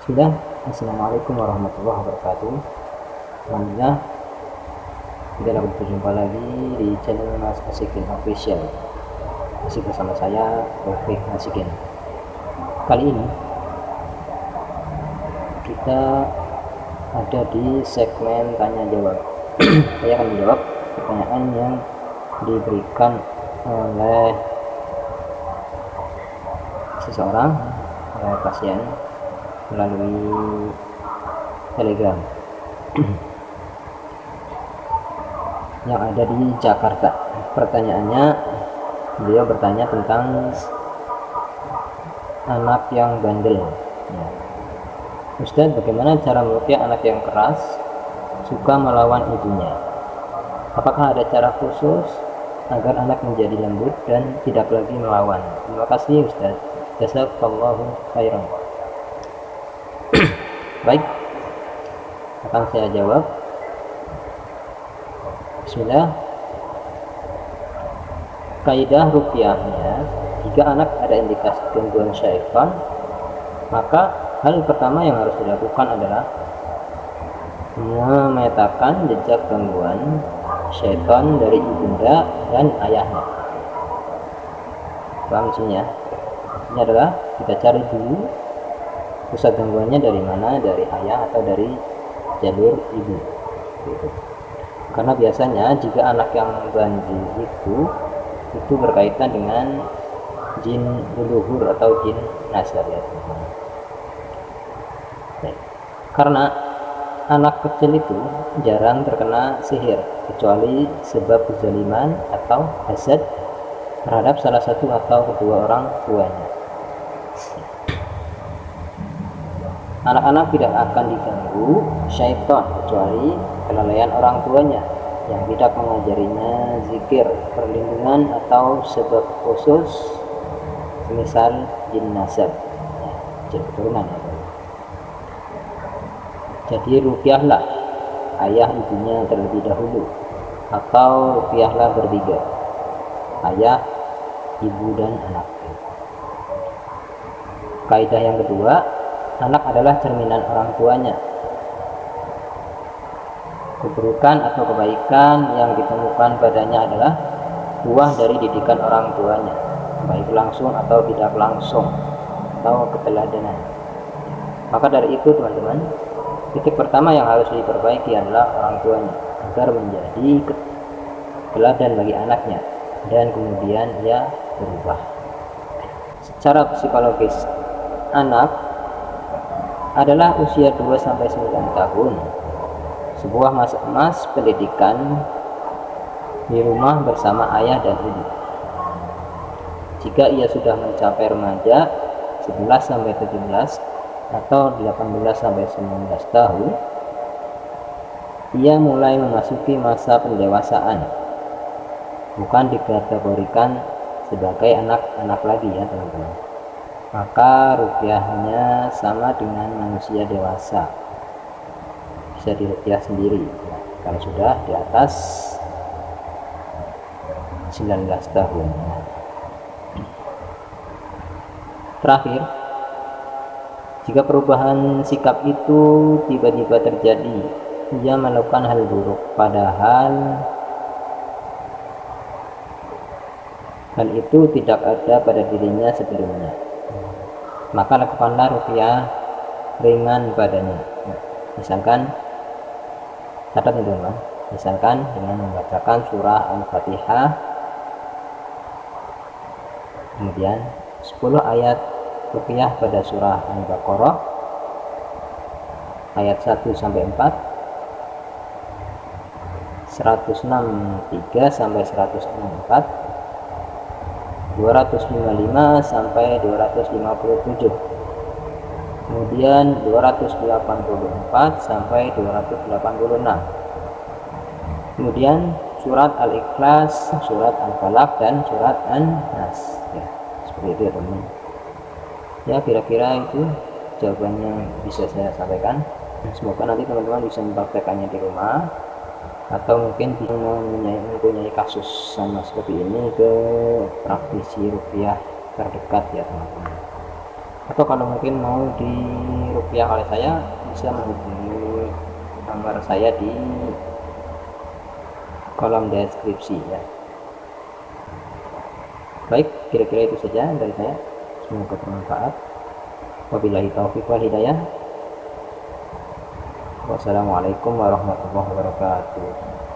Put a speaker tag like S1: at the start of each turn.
S1: Bismillah, Assalamualaikum warahmatullahi wabarakatuh. Alhamdulillah, kita dapat berjumpa lagi di channel Mas Asikin Official. Masih bersama saya, Taufik Asikin. Kali ini kita ada di segmen tanya jawab. Saya akan menjawab pertanyaan yang diberikan oleh seseorang, oleh pasien melalui Telegram yang ada di Jakarta. Pertanyaannya, beliau bertanya tentang anak yang bandel. Ustadz, bagaimana cara meruqyah anak yang keras, suka melawan ibunya? Apakah ada cara khusus agar anak menjadi lembut dan tidak lagi melawan? Terima kasih Ustadz. Jazakallahu khairan. Baik, akan saya jawab. Bismillah. Kaidah ruqyahnya, jika anak ada indikasi gangguan syaitan, maka hal pertama yang harus dilakukan adalah memetakan jejak gangguan syaitan dari ibunda dan ayahnya. Paham sini ya? Ini adalah kita cari dulu pusat gangguannya dari mana, dari ayah atau dari jalur ibu gitu. Karena biasanya jika anak yang bandel itu berkaitan dengan jin leluhur atau jin nasar ya. Karena anak kecil itu jarang terkena sihir kecuali sebab kezaliman atau hasad terhadap salah satu atau kedua orang tuanya. Anak-anak tidak akan diganggu syaitan kecuali kelalaian orang tuanya yang tidak mengajarinya zikir, perlindungan atau sebab khusus semisal jin nasab, jin keturunan. Jadi ruqyahlah ayah ibunya terlebih dahulu, atau ruqyahlah bertiga, ayah, ibu dan anak. Kaidah yang kedua, anak adalah cerminan orang tuanya. Keburukan atau kebaikan yang ditemukan padanya adalah buah dari didikan orang tuanya, baik langsung atau tidak langsung, atau keteladanan. Maka dari itu teman-teman, titik pertama yang harus diperbaiki adalah orang tuanya, agar menjadi teladan bagi anaknya, dan kemudian ia berubah. Secara psikologis, anak adalah usia 2-9 tahun, sebuah masa emas pendidikan di rumah bersama ayah dan ibu. Jika ia sudah mencapai remaja 11-17 atau 18-19 tahun, ia mulai memasuki masa pendewasaan, bukan dikategorikan sebagai anak-anak lagi ya teman-teman. Maka ruqyahnya sama dengan manusia dewasa, bisa diruqyah sendiri kalau sudah di atas 19 tahun. Terakhir, jika perubahan sikap itu tiba-tiba terjadi, ia melakukan hal buruk padahal hal itu tidak ada pada dirinya sebelumnya, maka lakukanlah ruqyah ringan padanya. Misalkan, catat teman-teman, misalkan dengan membacakan surah Al-Fatihah, kemudian 10 ayat ruqyah pada surah Al-Baqarah ayat 1-4, 163-164, 255-257, kemudian 284-286, kemudian surat Al-Ikhlas, surat Al-Falaq, dan surat An-Nas ya, seperti itu ya teman. Ya, kira-kira itu jawabannya bisa saya sampaikan. Semoga nanti teman-teman bisa mempraktekannya di rumah, atau mungkin bisa mempunyai kasus sama seperti ini ke praktisi ruqyah terdekat ya teman-teman. Atau kalau mungkin mau di rupiah oleh saya, bisa menghubungi nomor saya di kolom deskripsi ya. Baik, kira-kira itu saja dari saya, semoga bermanfaat. Wabillahi taufiq wal hidayah. Wassalamualaikum warahmatullahi wabarakatuh.